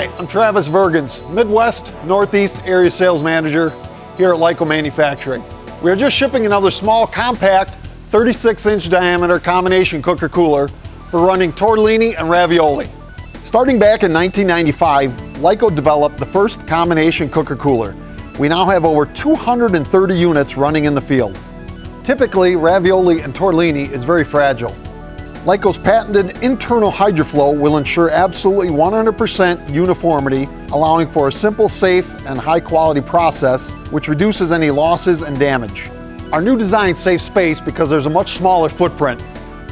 Hi, I'm Travis Vergens, Midwest, Northeast Area Sales Manager here at Lyco Manufacturing. We are just shipping another small, compact, 36-inch diameter combination cooker cooler for running tortellini and ravioli. Starting back in 1995, Lyco developed the first combination cooker cooler. We now have over 230 units running in the field. Typically, ravioli and tortellini is very fragile. Lyco's patented internal hydroflow will ensure absolutely 100% uniformity, allowing for a simple, safe, and high-quality process, which reduces any losses and damage. Our new design saves space because there's a much smaller footprint.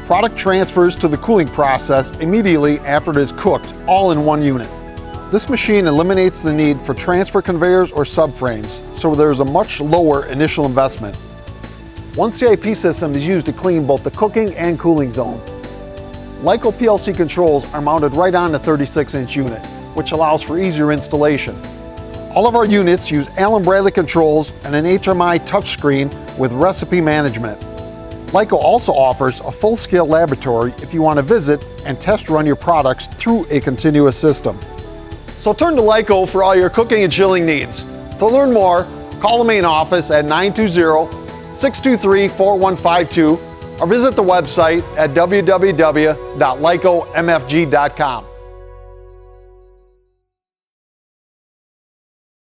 Product transfers to the cooling process immediately after it is cooked, all in one unit. This machine eliminates the need for transfer conveyors or subframes, so there's a much lower initial investment. One CIP system is used to clean both the cooking and cooling zone. Lyco PLC controls are mounted right on the 36-inch unit, which allows for easier installation. All of our units use Allen Bradley controls and an HMI touchscreen with recipe management. Lyco also offers a full-scale laboratory if you want to visit and test run your products through a continuous system. So turn to Lyco for all your cooking and chilling needs. To learn more, call the main office at 920-623-4152 or visit the website at www.lycomfg.com.